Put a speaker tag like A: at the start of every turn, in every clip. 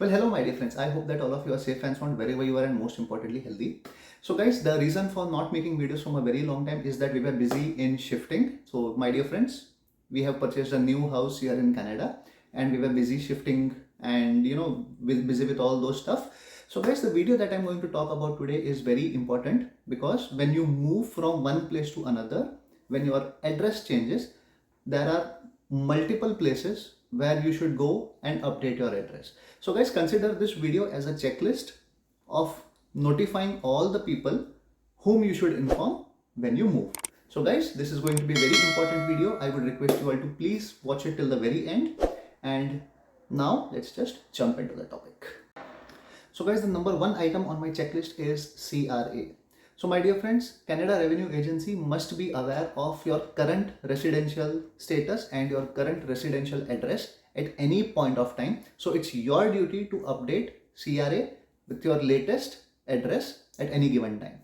A: Well, hello my dear friends. I hope that all of you are safe and sound wherever you are, and most importantly healthy. So guys, the reason for not making videos from a very long time is that we were busy in shifting. So my dear friends, we have purchased a new house here in Canada and we were busy shifting and busy with all those stuff. So guys, the video that I'm going to talk about today is very important because when you move from one place to another, when your address changes, there are multiple places where you should go and update your address. So guys, consider this video as a checklist of notifying all the people whom you should inform when you move. So guys, this is going to be a very important video. I would request you all to please watch it till the very end. And now let's just jump into the topic. So guys, the number one item on my checklist is CRA. So my dear friends, Canada Revenue Agency must be aware of your current residential status and your current residential address at any point of time. So it's your duty to update CRA with your latest address at any given time.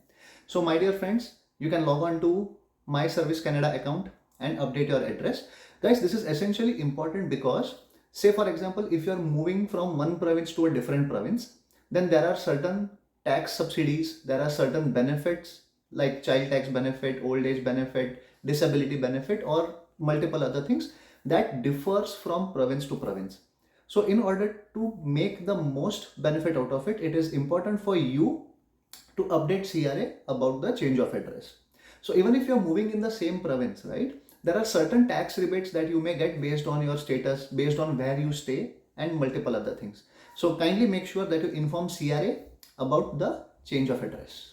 A: So my dear friends, you can log on to My Service Canada account and update your address. Guys, this is essentially important because, say for example, if you're moving from one province to a different province, then there are certain tax subsidies, there are certain benefits like child tax benefit, old age benefit, disability benefit, or multiple other things that differs from province to province. So in order to make the most benefit out of it, it is important for you to update CRA about the change of address. So even if you're moving in the same province, right, there are certain tax rebates that you may get based on your status, based on where you stay, and multiple other things. So kindly make sure that you inform CRA about the change of address.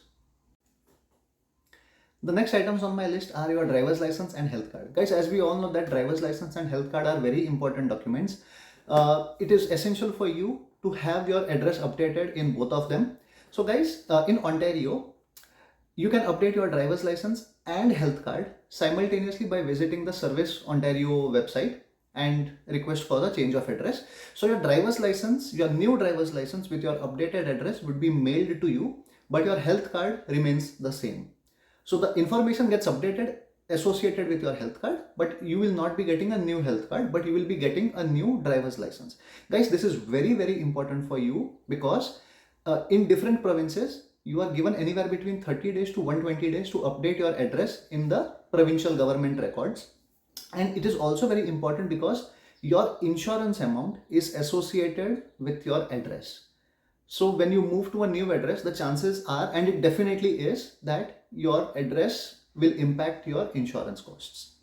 A: The next items on my list are your driver's license and health card. Guys, as we all know that driver's license and health card are very important documents. It is essential for you to have your address updated in both of them. So guys, in Ontario, you can update your driver's license and health card simultaneously by visiting the Service Ontario website and request for the change of address. So your driver's license, your new driver's license with your updated address would be mailed to you, but your health card remains the same. So the information gets updated associated with your health card, but you will not be getting a new health card, but you will be getting a new driver's license. Guys, this is very, very important for you because in different provinces, you are given anywhere between 30 days to 120 days to update your address in the provincial government records. And it is also very important because your insurance amount is associated with your address. So when you move to a new address, the chances are, and it definitely is, that your address will impact your insurance costs.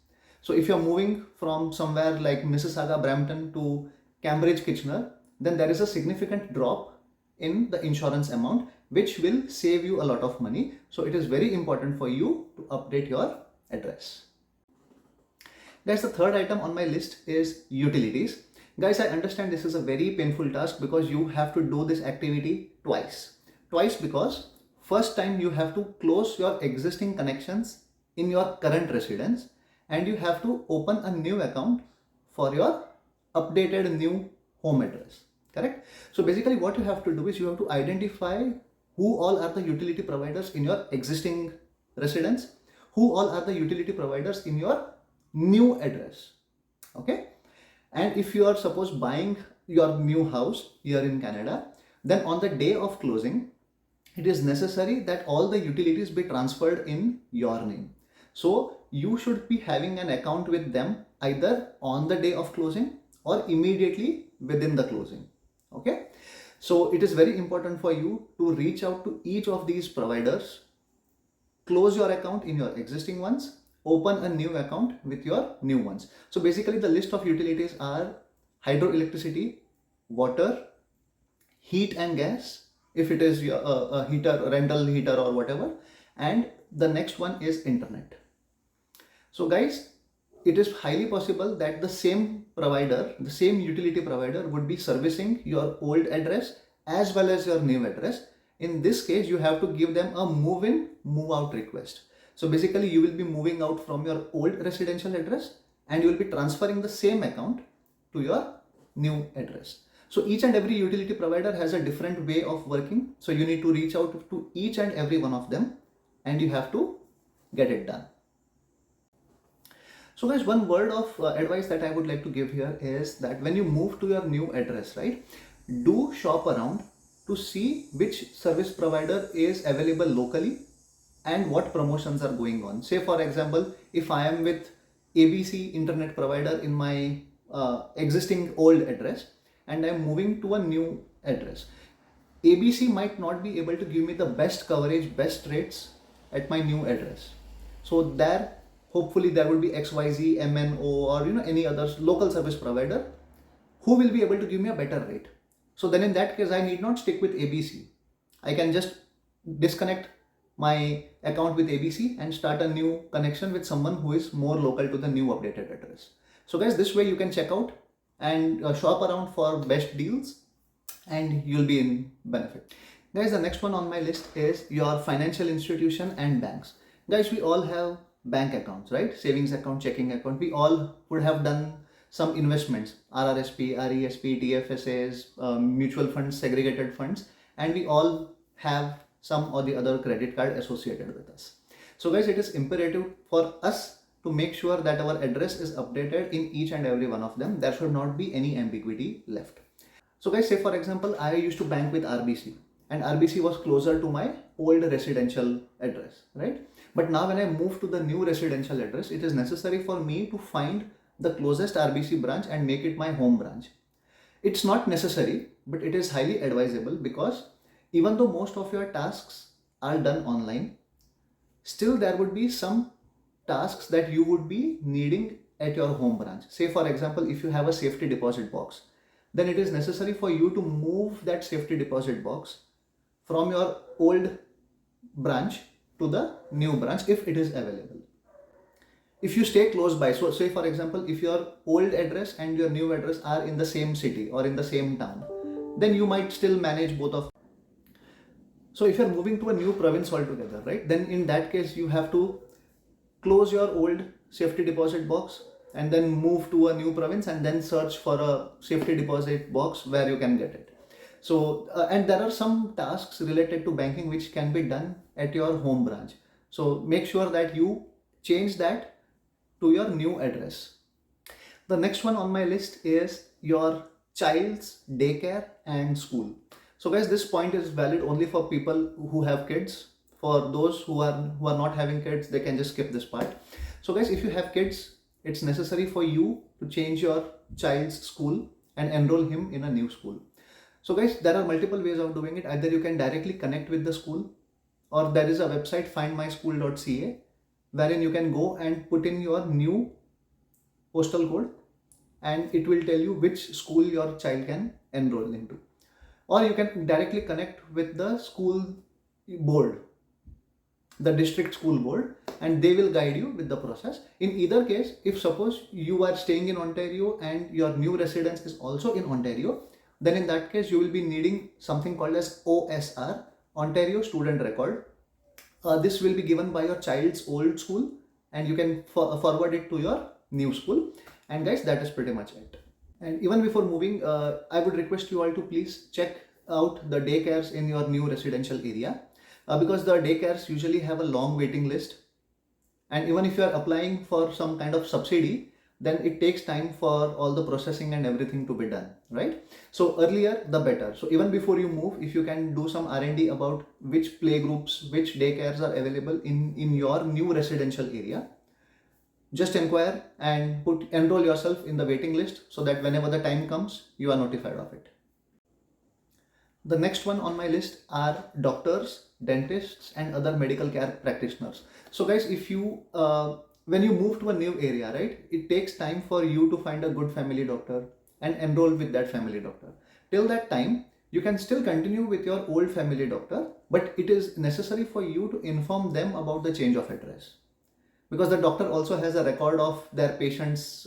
A: So if you're moving from somewhere like Mississauga, Brampton to Cambridge, Kitchener, then there is a significant drop in the insurance amount, which will save you a lot of money. So it is very important for you to update your address. Guys, the third item on my list is utilities. Guys, I understand this is a very painful task because you have to do this activity twice. Twice because first time you have to close your existing connections in your current residence and you have to open a new account for your updated new home address. Correct? So basically what you have to do is you have to identify who all are the utility providers in your existing residence, who all are the utility providers in your new address. Okay, and if you are suppose buying your new house here in Canada, then on the day of closing it is necessary that all the utilities be transferred in your name. So you should be having an account with them either on the day of closing or immediately within the closing. Okay, so it is very important for you to reach out to each of these providers, close your account in your existing ones, open a new account with your new ones. So basically the list of utilities are hydroelectricity, water, heat and gas, if it is a heater, rental heater or whatever, and the next one is internet. So guys, it is highly possible that the same provider, the same utility provider would be servicing your old address as well as your new address. In this case, you have to give them a move-in, move-out request. So basically you will be moving out from your old residential address and you will be transferring the same account to your new address. So each and every utility provider has a different way of working. So you need to reach out to each and every one of them and you have to get it done. So guys, one word of advice that I would like to give here is that when you move to your new address, right, do shop around to see which service provider is available locally and what promotions are going on. Say for example, if I am with ABC internet provider in my existing old address and I am moving to a new address, ABC might not be able to give me the best coverage, best rates at my new address. So there, hopefully there would be XYZ, MNO, or any other local service provider who will be able to give me a better rate. So then in that case, I need not stick with ABC. I can just disconnect my account with ABC and start a new connection with someone who is more local to the new updated address. So guys, this way you can check out and shop around for best deals and you'll be in benefit. Guys, the next one on my list is your financial institution and banks. Guys, we all have bank accounts, right? Savings account, checking account. We all would have done some investments, RRSP, RESP, TFSAs, mutual funds, segregated funds, and we all have some or the other credit card associated with us. So guys, it is imperative for us to make sure that our address is updated in each and every one of them. There should not be any ambiguity left. So guys, say for example, I used to bank with RBC and RBC was closer to my old residential address, right? But now when I move to the new residential address, it is necessary for me to find the closest RBC branch and make it my home branch. It's not necessary, but it is highly advisable because even though most of your tasks are done online, still there would be some tasks that you would be needing at your home branch. Say for example, if you have a safety deposit box, then it is necessary for you to move that safety deposit box from your old branch to the new branch if it is available. If you stay close by, so say for example, if your old address and your new address are in the same city or in the same town, then you might still manage both of. So if you're moving to a new province altogether, right, then in that case you have to close your old safety deposit box and then move to a new province and then search for a safety deposit box where you can get it. So and there are some tasks related to banking which can be done at your home branch. So make sure that you change that to your new address. The next one on my list is your child's daycare and school. So guys, this point is valid only for people who have kids. For those who are not having kids, they can just skip this part. So guys, if you have kids, it's necessary for you to change your child's school and enroll him in a new school. So guys, there are multiple ways of doing it. Either you can directly connect with the school, or there is a website findmyschool.ca wherein you can go and put in your new postal code and it will tell you which school your child can enroll into. Or you can directly connect with the school board, the district school board, and they will guide you with the process. In either case, if suppose you are staying in Ontario and your new residence is also in Ontario, then in that case you will be needing something called as OSR, Ontario Student Record. This will be given by your child's old school and you can forward it to your new school. And guys, that is pretty much it. And even before moving, I would request you all to please check out the daycares in your new residential area because the daycares usually have a long waiting list. And even if you are applying for some kind of subsidy, then it takes time for all the processing and everything to be done, right? So earlier the better. So even before you move, if you can do some R&D about which playgroups, which daycares are available in your new residential area, just inquire and enroll yourself in the waiting list so that whenever the time comes, you are notified of it. The next one on my list are doctors, dentists, and other medical care practitioners. So guys, if you when you move to a new area, right, it takes time for you to find a good family doctor and enroll with that family doctor. Till that time, you can still continue with your old family doctor, but it is necessary for you to inform them about the change of address, because the doctor also has a record of their patient's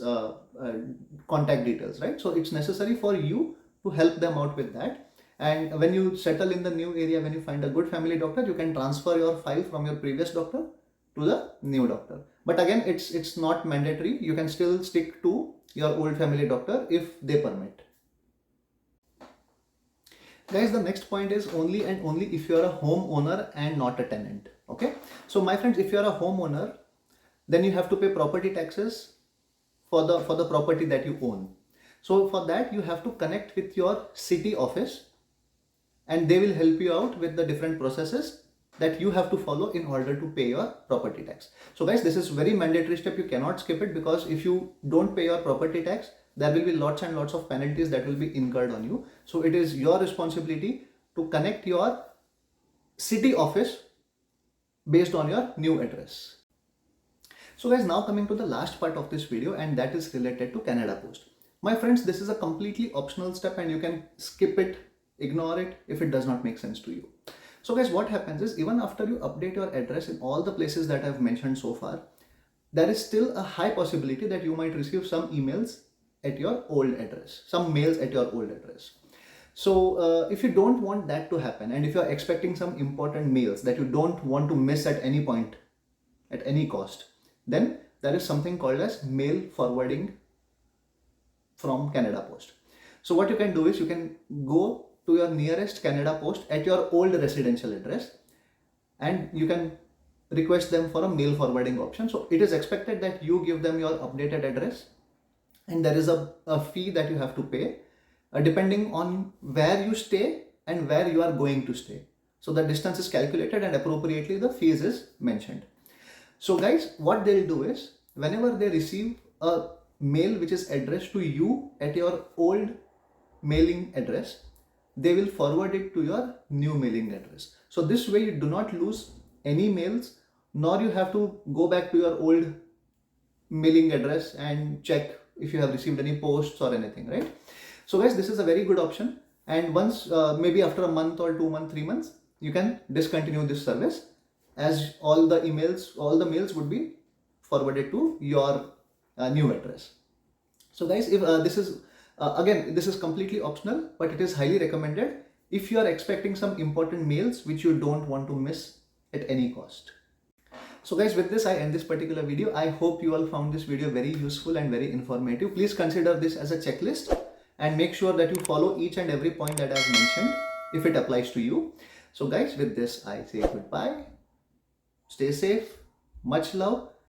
A: contact details, right? So it's necessary for you to help them out with that. And when you settle in the new area, when you find a good family doctor, you can transfer your file from your previous doctor to the new doctor. But again, it's not mandatory. You can still stick to your old family doctor if they permit. Guys, the next point is only and only if you're a homeowner and not a tenant. Okay. So my friends, if you're a homeowner, then you have to pay property taxes for the property that you own. So for that, you have to connect with your city office, and they will help you out with the different processes that you have to follow in order to pay your property tax. So guys, this is very mandatory step. You cannot skip it, because if you don't pay your property tax, there will be lots and lots of penalties that will be incurred on you. So it is your responsibility to connect your city office based on your new address. So guys, now coming to the last part of this video, and that is related to Canada Post. My friends, this is a completely optional step and you can skip it, ignore it if it does not make sense to you. So guys, what happens is, even after you update your address in all the places that I've mentioned so far, there is still a high possibility that you might receive some emails at your old address, some mails at your old address. So if you don't want that to happen, and if you're expecting some important mails that you don't want to miss at any point, at any cost, then there is something called as mail forwarding from Canada Post. So what you can do is, you can go to your nearest Canada Post at your old residential address, and you can request them for a mail forwarding option. So it is expected that you give them your updated address, and there is a fee that you have to pay depending on where you stay and where you are going to stay. So the distance is calculated, and appropriately the fees is mentioned. So guys, what they'll do is, whenever they receive a mail which is addressed to you at your old mailing address, they will forward it to your new mailing address. So this way you do not lose any mails, nor you have to go back to your old mailing address and check if you have received any posts or anything, right? So guys, this is a very good option, and once maybe after a month or 2 months, 3 months, you can discontinue this service, as all the mails would be forwarded to your new address. So guys, if this is again, this is completely optional, but it is highly recommended if you are expecting some important mails which you don't want to miss at any cost. So guys, with this I end this particular video. I hope you all found this video very useful and very informative. Please consider this as a checklist and make sure that you follow each and every point that I have mentioned if it applies to you. So guys, with this I say goodbye. Stay safe. Much love.